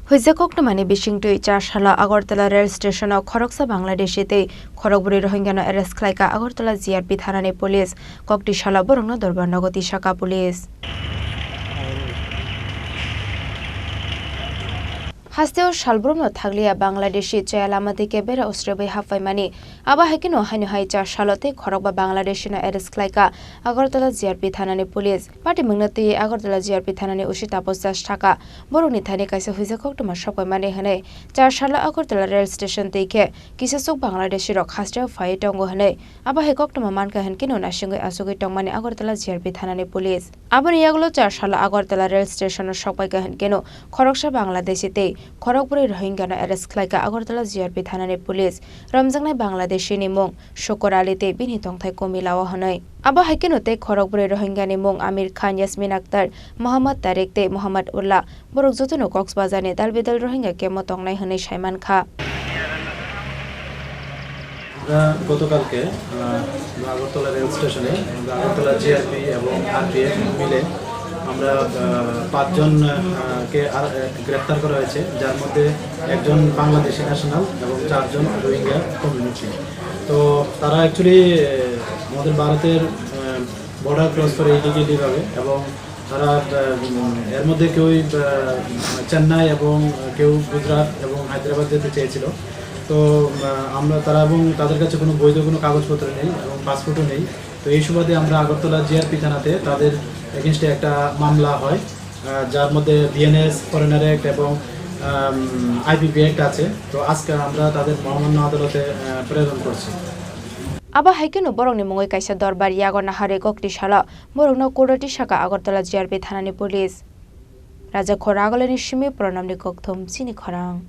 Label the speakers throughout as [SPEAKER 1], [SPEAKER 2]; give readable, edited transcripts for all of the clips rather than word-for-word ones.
[SPEAKER 1] Huizakoktamani Bishingtui Chasalo Agartala rail station of Khoroksa Bangaldeshi Khorokbwrwi Rohingya arrest Khlaikha Agartala GRP Thanani police Kokti Shala Borongno Dorban Nogoti Shaka police Hasteo Shalbrumno Thaglia Bangaldeshi Chayalamati Kebera Australia Hafaimani Aba Hakino Hanu Haicha Shalote Khorokba Bangladeshi arrest Khlaikha Agartala GRP Thanani police Party Magnati Agartala GRP Thanani Ushita Postas Taka Boroni Thani Kaisa Huizakokhtama Shokoimani Hane Chasalo Agartala rail station Teke Kisasuk Bangladeshi Rock Hasteo Fai Tongo Hane Aba Hekoktama Manka Hankino Nashungi Asugi Tongmani Agartala GRP Thanani police Abani Yaglo Chasalo Agartala rail station Shopaika Hankino Khoroksa Bangaldeshi Khorokbwrwi Rohingya arrest Khlaikha Agartala GRP Thanani police Ramjangnai Bangaldeshi ni mung Shokoralite bini tongthai komilawa hanai Aba haikinote Khorokbwrwi Rohingya ni mung Amir Khan Yasmin Akhtar Muhammad Tariq te Muhammad Ullah borok jotono Coxbazar ni dalbidal Rohingya kemo tongnai hanai Shaiman Kha
[SPEAKER 2] গতকালকে Agartala rail স্টেশনে Agartala GRP এবং RPF মিলে আমরা 5 জনকে গ্রেফতার করা হয়েছে যার মধ্যে একজন বাংলাদেশি ন্যাশনাল এবং 4 জন রোহিঙ্গা কমিউনিটি তো তারা অ্যাকচুয়ালি আমাদের ভারতের বর্ডার ক্রস করে ইলিগালি ভাবে এবং তারা এর মধ্যে কেউ চেন্নাই এবং কেউ গুজরাট এবং হায়দ্রাবাদ যেতে চেয়েছিল তো আমরা তারা এবং তাদের কাছে কোনো বৈধ কোনো কাগজপত্র নেই এবং পাসপোর্টও নেই তো এই সুবাদে আমরা আগরতলা জিআরপি থানাতে তাদের এগেইনস্টে একটা মামলা হয় যার মধ্যে বিএনএস ফরেনার অ্যাক্ট এবং আইপিপি অ্যাক্ট আছে তো আজকে আমরা তাদের মহামান্য আদালতে প্রেরণ করছি
[SPEAKER 1] Aba haikino borong ni mongoi kaisa dorbar yago nahare kokti shala borongno koroti shaka Agartala GRP Thanani police Raja Khoragoleni shimi pranam ni kokthom Chini Khorang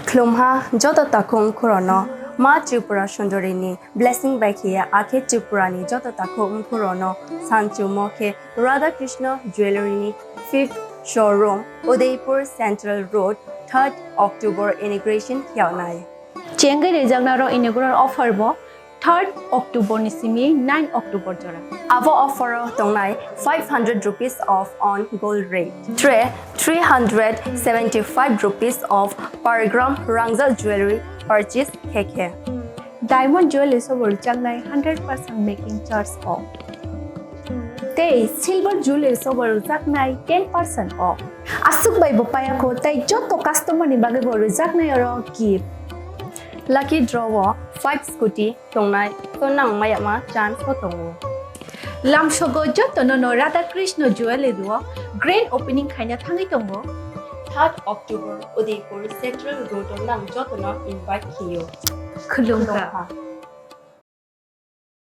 [SPEAKER 3] Klumha joto takum khorono Ma Tripura Sundarini blessing by Kia Ake Tripurani joto takum khorono Sanchu Moke Radha Krishna Jewelry 5th showroom Udaipur Central Road 3rd October inauguration Kyaunai
[SPEAKER 4] Chengai rejagnaro inaugural offer bo 3rd October ni simi 9 October jora
[SPEAKER 3] Avo offer tongnai 500 rupees off on gold rate 375 rupees off per gram Rangzal jewelry purchase keke
[SPEAKER 4] Diamond jewelry sobor changnai 100% making charge off Tay silver jewelry sobor jaknai 10% off Asuk bai bopaya ko tai joto customer ni bage bo jaknai aro gift
[SPEAKER 3] Lucky draw 5 scooty tongnai tonang mayama chance ko tongo
[SPEAKER 4] Lamshogo joto no Radha Krishna jewelry duo grand opening khaina thangai tongo
[SPEAKER 3] 3rd October Udaipur Central Road nang joto na invite kiyo
[SPEAKER 4] Khulungka